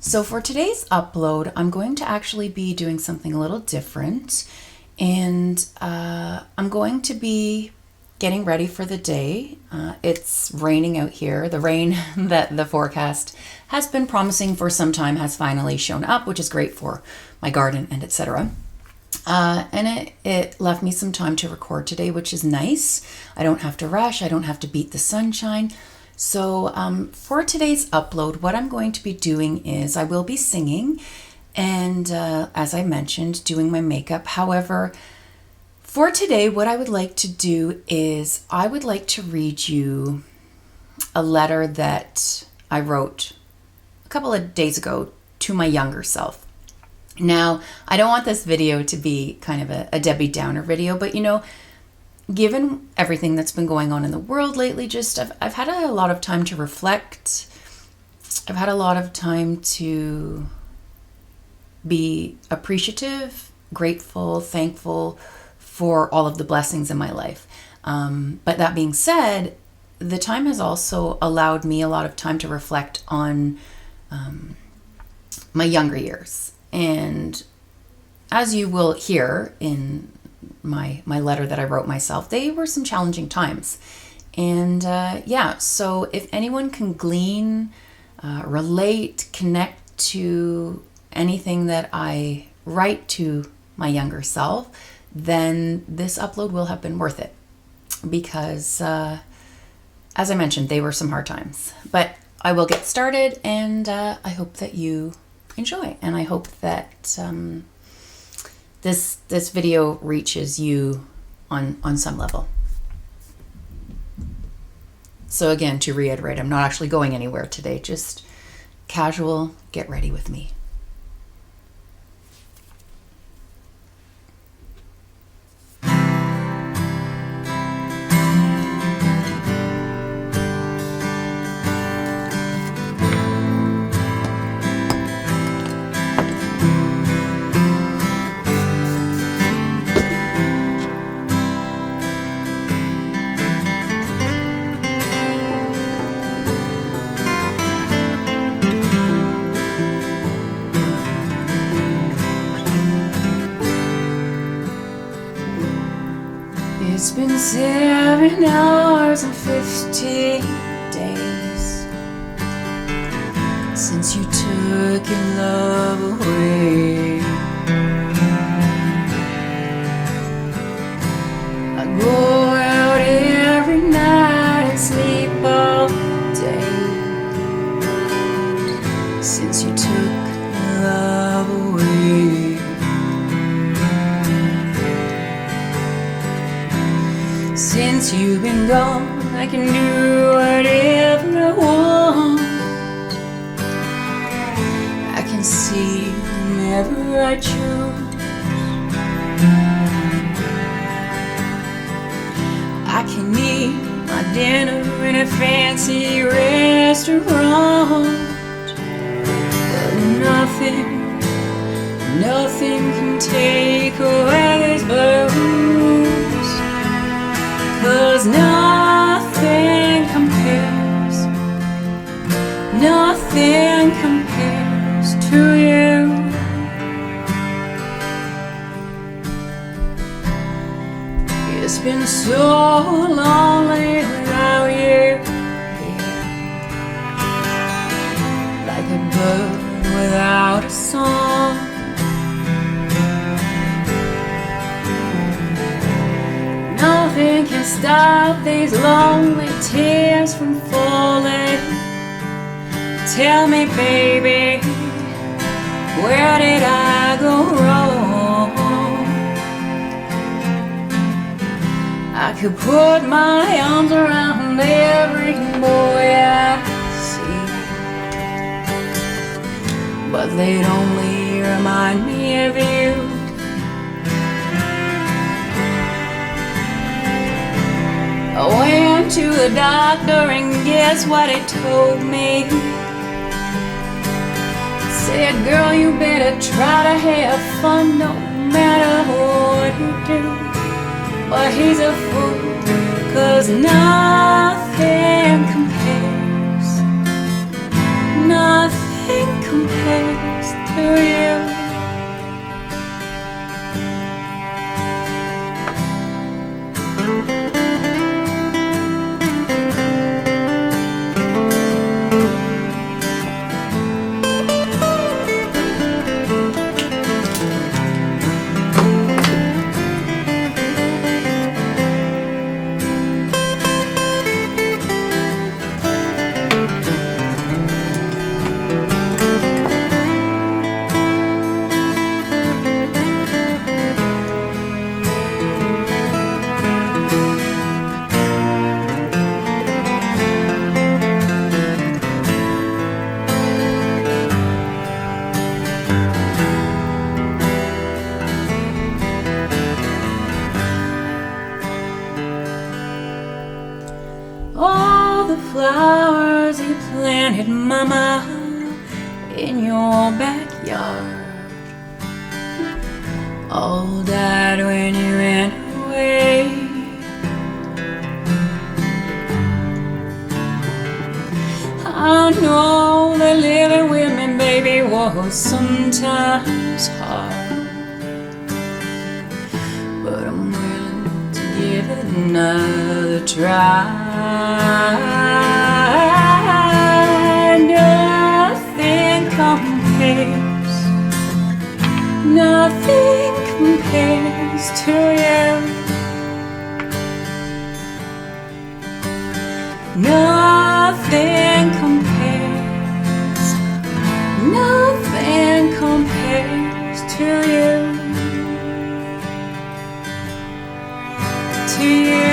So for today's upload, I'm going to actually be doing something a little different, and I'm going to be getting ready for the day. It's raining out here. The rain that the forecast has been promising for some time has finally shown up, which is great for my garden and etc. And it left me some time to record today, which is nice. I don't have to rush. I don't have to beat the sunshine. So for today's upload, what I'm going to be doing is I will be singing and, as I mentioned, doing my makeup. However, for today, what I would like to do is I would like to read you a letter that I wrote a couple of days ago to my younger self. Now, I don't want this video to be kind of a Debbie Downer video, but given everything that's been going on in the world lately, I've had a lot of time to reflect. I've had a lot of time to be appreciative, grateful, thankful for all of the blessings in my life. But that being said, the time has also allowed me a lot of time to reflect on my younger years. And as you will hear in my letter that I wrote myself, they were some challenging times. And so if anyone can glean, relate, connect to anything that I write to my younger self, then this upload will have been worth it. Because, as I mentioned, they were some hard times. But I will get started, and I hope that you enjoy. And I hope that this video reaches you on some level. So again, to reiterate, I'm not actually going anywhere today, just casual, get ready with me. It's been 7 hours and 15 days since you took your love away. I go out every night and sleep all day since you took your love away. Since you've been gone, I can do whatever I want. I can see whomever I choose. I can eat my dinner in a fancy restaurant. But nothing can take away these blues. 'Cause nothing compares to you. It's been so lonely without you, like a bird without a song. Nothing can stop these lonely tears from falling. Tell me, baby, where did I go wrong? I could put my arms around every boy I see, but they'd only remind me of you. I went to the doctor and guess what he told me? Said, girl, you better try to have fun no matter what you do. But he's a fool 'cause nothing compares, nothing compares to you. All the flowers you planted, mama, in your backyard, all died when you went away. I know that living with me, baby, was sometimes hard, but I'm willing to give it another try. Nothing compares, nothing compares to you. Nothing compares, nothing compares to you, to you.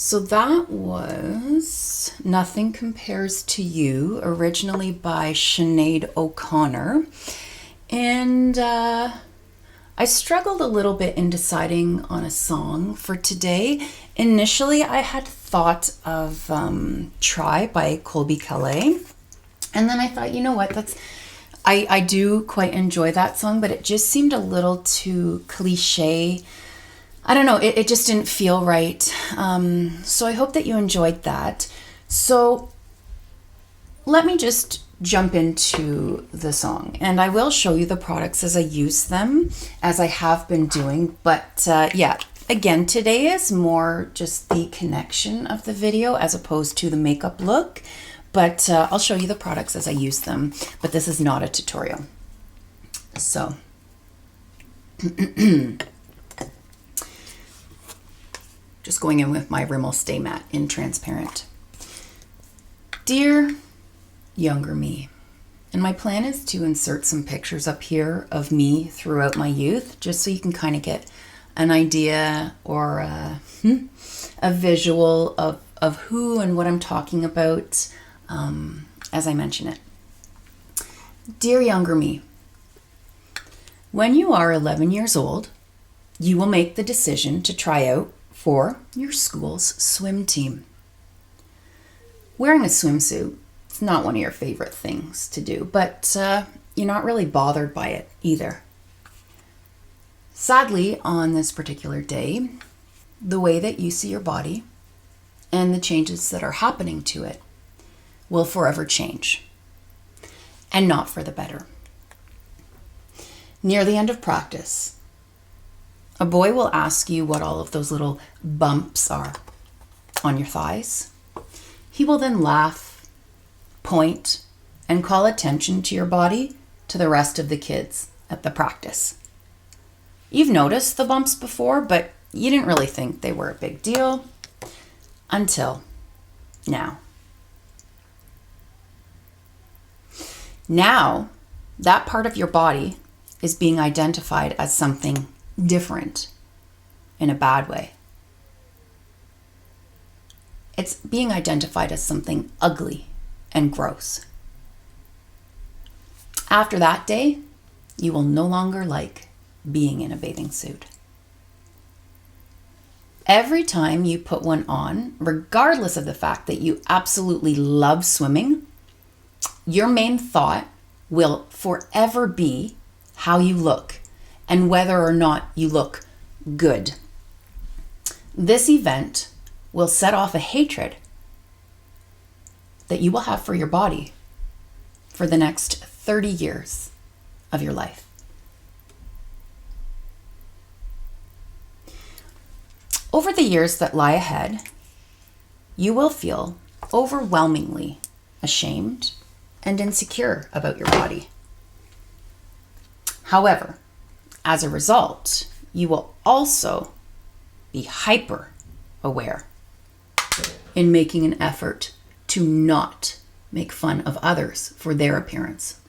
So that was Nothing Compares to You, originally by Sinead O'Connor. And I struggled a little bit in deciding on a song for today. Initially, I had thought of Try by Colby Calais. And then I thought, you know what, I do quite enjoy that song, but it just seemed a little too cliche. I don't know, it just didn't feel right. So I hope that you enjoyed that. So let me just jump into the song, and I will show you the products as I use them, as I have been doing. But yeah, again, today is more just the connection of the video as opposed to the makeup look. But I'll show you the products as I use them. But this is not a tutorial. So just going in with my Rimmel Stay Matte in transparent. Dear younger me, and my plan is to insert some pictures up here of me throughout my youth, just so you can kind of get an idea or a visual of who and what I'm talking about as I mention it. Dear younger me, when you are 11 years old, you will make the decision to try out for your school's swim team. Wearing a swimsuit is not one of your favorite things to do, but you're not really bothered by it either. Sadly, on this particular day, the way that you see your body and the changes that are happening to it will forever change, and not for the better. Near the end of practice, a boy will ask you what all of those little bumps are on your thighs. He will then laugh, point, and call attention to your body to the rest of the kids at the practice. You've noticed the bumps before, but you didn't really think they were a big deal until now. Now, that part of your body is being identified as something different in a bad way. It's being identified as something ugly and gross. After that day, you will no longer like being in a bathing suit. Every time you put one on, regardless of the fact that you absolutely love swimming, your main thought will forever be how you look and whether or not you look good. This event will set off a hatred that you will have for your body for the next 30 years of your life. Over the years that lie ahead, you will feel overwhelmingly ashamed and insecure about your body. However, as a result, you will also be hyper aware in making an effort to not make fun of others for their appearance.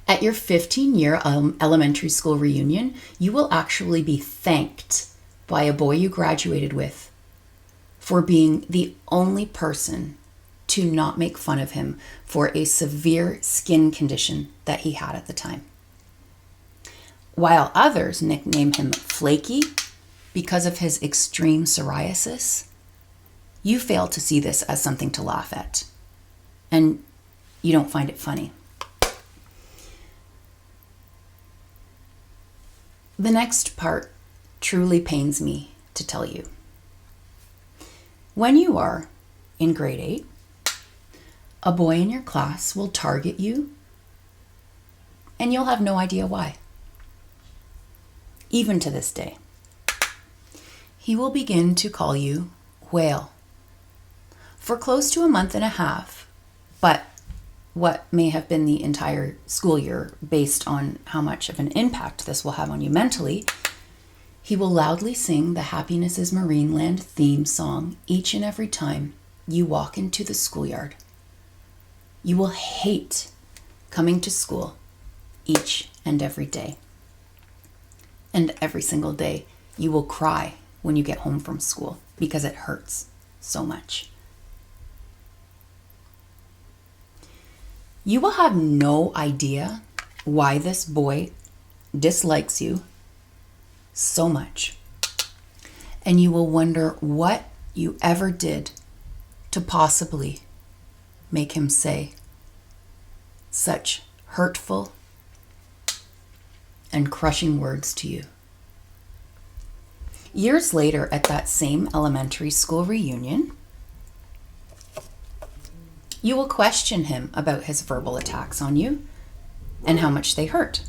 At your 15-year elementary school reunion, you will actually be thanked by a boy you graduated with for being the only person to not make fun of him for a severe skin condition that he had at the time. While others nickname him Flaky because of his extreme psoriasis, you fail to see this as something to laugh at, and you don't find it funny. The next part truly pains me to tell you. When you are in grade 8, a boy in your class will target you, and you'll have no idea why. Even to this day, he will begin to call you whale for close to a month and a half, but what may have been the entire school year based on how much of an impact this will have on you mentally, he will loudly sing the Happiness is Marineland theme song each and every time you walk into the schoolyard. You will hate coming to school each and every day. And every single day, you will cry when you get home from school because it hurts so much. You will have no idea why this boy dislikes you so much. And you will wonder what you ever did to possibly make him say such hurtful and crushing words to you. Years later, at that same elementary school reunion, you will question him about his verbal attacks on you and how much they hurt.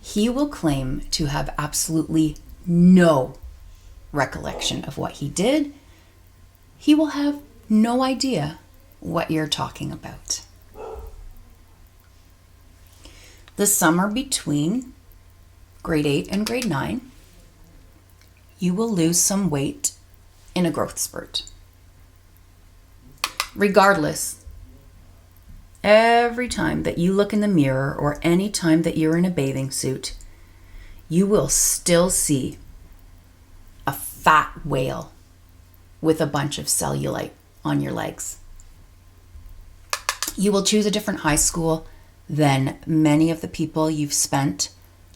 He will claim to have absolutely no recollection of what he did. He will have no idea what you're talking about. The summer between grade 8 and grade 9, you will lose some weight in a growth spurt. Regardless, every time that you look in the mirror or any time that you're in a bathing suit, you will still see a fat whale with a bunch of cellulite on your legs. You will choose a different high school than many of the people you've spent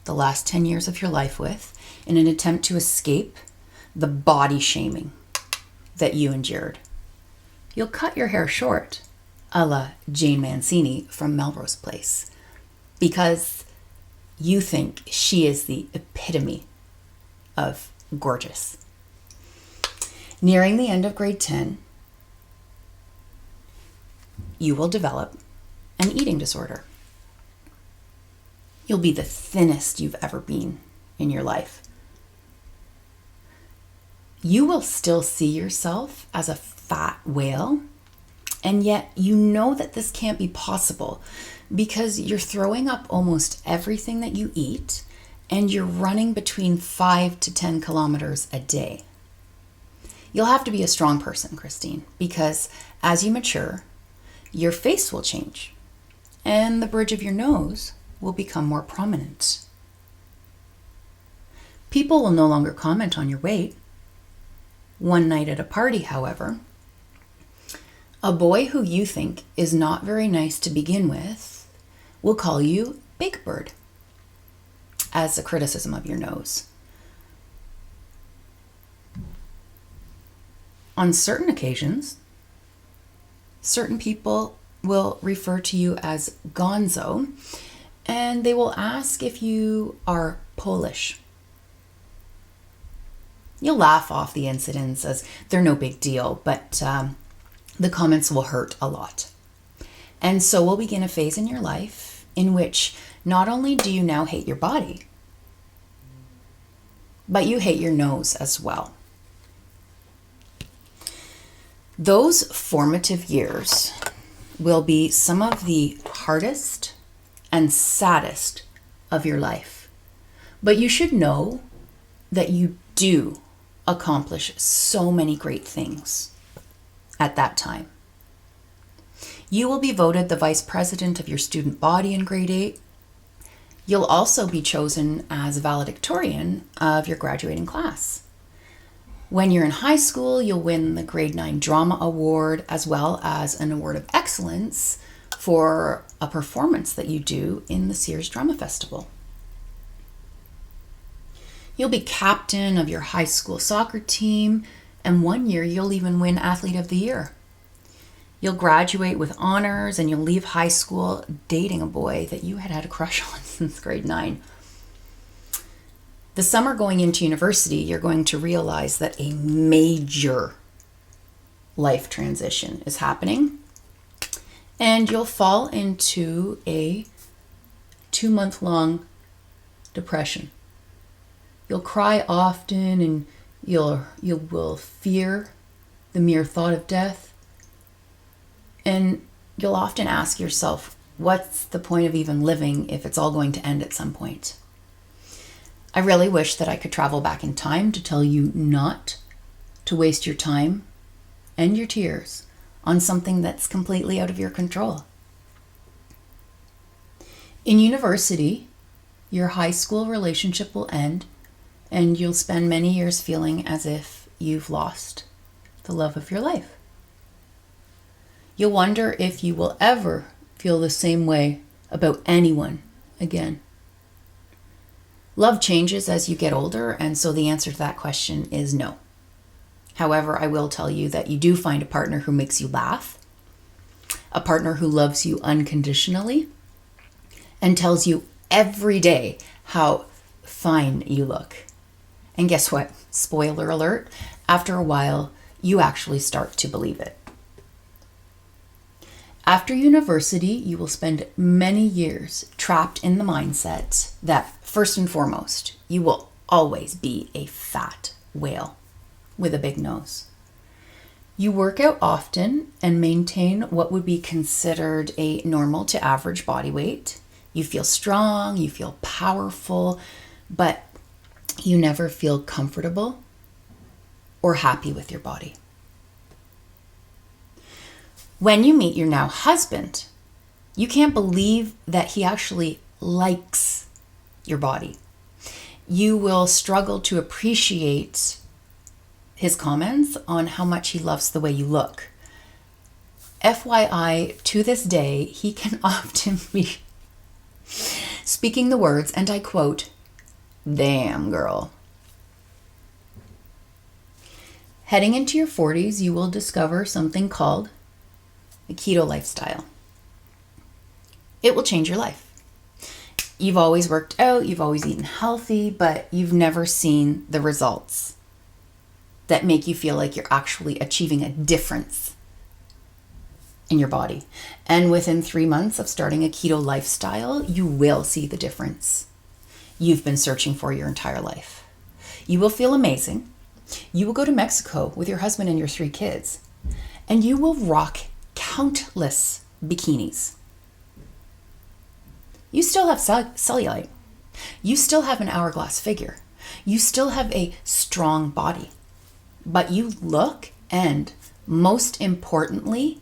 the last 10 years of your life with in an attempt to escape the body shaming that you endured. You'll cut your hair short, a la Jane Mancini from Melrose Place, because you think she is the epitome of gorgeous. Nearing the end of grade 10, you will develop an eating disorder. You'll be the thinnest you've ever been in your life. You will still see yourself as a fat whale, and yet you know that this can't be possible because you're throwing up almost everything that you eat and you're running between 5 to 10 kilometers a day. You'll have to be a strong person, Christine, because as you mature, your face will change and the bridge of your nose will become more prominent. People will no longer comment on your weight. One night at a party, however, a boy who you think is not very nice to begin with will call you Big Bird as a criticism of your nose. On certain occasions, certain people will refer to you as gonzo, and they will ask if you are Polish. You'll laugh off the incidents as they're no big deal, but the comments will hurt a lot. And so will begin a phase in your life in which not only do you now hate your body, but you hate your nose as well. Those formative years will be some of the hardest and saddest of your life. But you should know that you do accomplish so many great things at that time. You will be voted the vice president of your student body in grade 8. You'll also be chosen as valedictorian of your graduating class. When you're in high school, you'll win the grade 9 drama award as well as an award of excellence for a performance that you do in the Sears Drama Festival. You'll be captain of your high school soccer team, and one year you'll even win Athlete of the Year. You'll graduate with honors and you'll leave high school dating a boy that you had had a crush on since grade 9. The summer going into university, you're going to realize that a major life transition is happening, and you'll fall into a 2-month-long depression. You'll cry often, and you will fear the mere thought of death. And you'll often ask yourself, what's the point of even living if it's all going to end at some point? I really wish that I could travel back in time to tell you not to waste your time and your tears on something that's completely out of your control. In university, your high school relationship will end, and you'll spend many years feeling as if you've lost the love of your life. You'll wonder if you will ever feel the same way about anyone again. Love changes as you get older, and so the answer to that question is no. However, I will tell you that you do find a partner who makes you laugh, a partner who loves you unconditionally, and tells you every day how fine you look. And guess what? Spoiler alert, after a while, you actually start to believe it. After university, you will spend many years trapped in the mindset that, first and foremost, you will always be a fat whale with a big nose. You work out often and maintain what would be considered a normal to average body weight. You feel strong, you feel powerful, but you never feel comfortable or happy with your body. When you meet your now husband, you can't believe that he actually likes your body. You will struggle to appreciate his comments on how much he loves the way you look. FYI, to this day, he can often be speaking the words, and I quote, "Damn, girl." Heading into your 40s, you will discover something called the keto lifestyle. It will change your life. You've always worked out, you've always eaten healthy, but you've never seen the results that make you feel like you're actually achieving a difference in your body. And within 3 months of starting a keto lifestyle, you will see the difference you've been searching for your entire life. You will feel amazing. You will go to Mexico with your husband and your 3 kids, and you will rock countless bikinis. You still have cellulite. You still have an hourglass figure. You still have a strong body. But you look, and most importantly,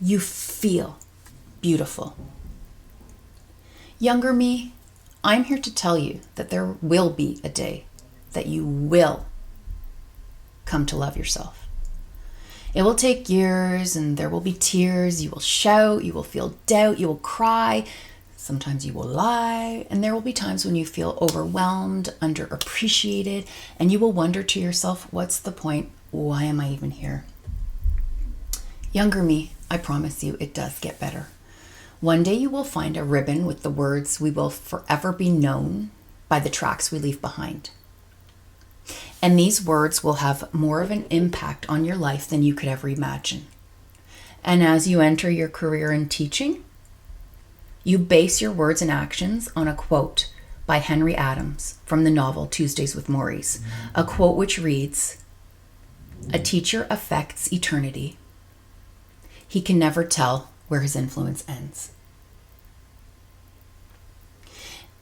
you feel beautiful. Younger me, I'm here to tell you that there will be a day that you will come to love yourself. It will take years, and there will be tears. You will shout, you will feel doubt, you will cry. Sometimes you will lie, and there will be times when you feel overwhelmed, underappreciated, and you will wonder to yourself, what's the point why am I even here? Younger me, I promise you, it does get better. One day you will find a ribbon with the words, "We will forever be known by the tracks we leave behind." And these words will have more of an impact on your life than you could ever imagine. And as you enter your career in teaching, you base your words and actions on a quote by Henry Adams from the novel Tuesdays with Morrie, a quote which reads, "A teacher affects eternity. He can never tell where his influence ends."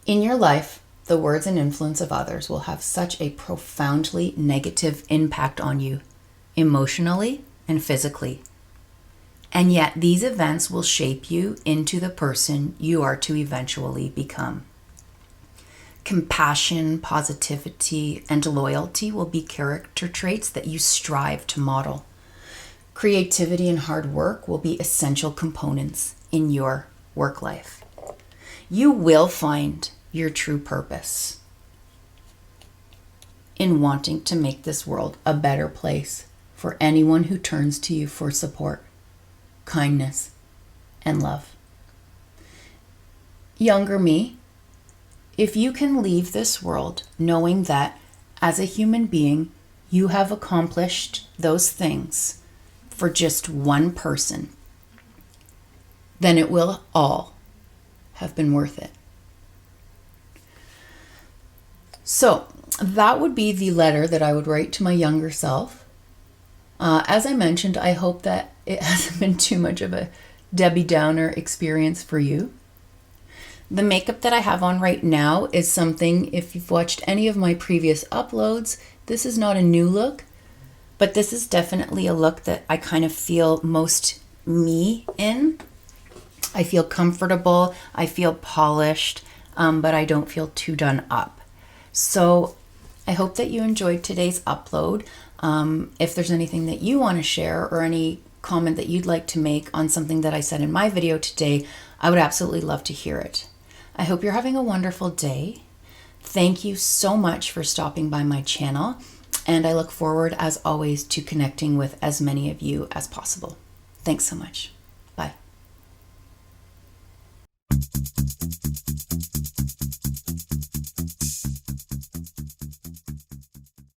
In your life, the words and influence of others will have such a profoundly negative impact on you, emotionally and physically. And yet these events will shape you into the person you are to eventually become. Compassion, positivity, and loyalty will be character traits that you strive to model. Creativity and hard work will be essential components in your work life. You will find your true purpose in wanting to make this world a better place for anyone who turns to you for support, kindness, and love. Younger me, if you can leave this world knowing that as a human being, you have accomplished those things for just one person, then it will all have been worth it. So that would be the letter that I would write to my younger self. As I mentioned, I hope that it hasn't been too much of a Debbie Downer experience for you. The makeup that I have on right now is something, if you've watched any of my previous uploads, this is not a new look, but this is definitely a look that I kind of feel most me in. I feel comfortable, I feel polished, but I don't feel too done up. So I hope that you enjoyed today's upload. If there's anything that you want to share or any comment that you'd like to make on something that I said in my video today, I would absolutely love to hear it. I hope you're having a wonderful day. Thank you so much for stopping by my channel, and I look forward, as always, to connecting with as many of you as possible. Thanks so much. Bye.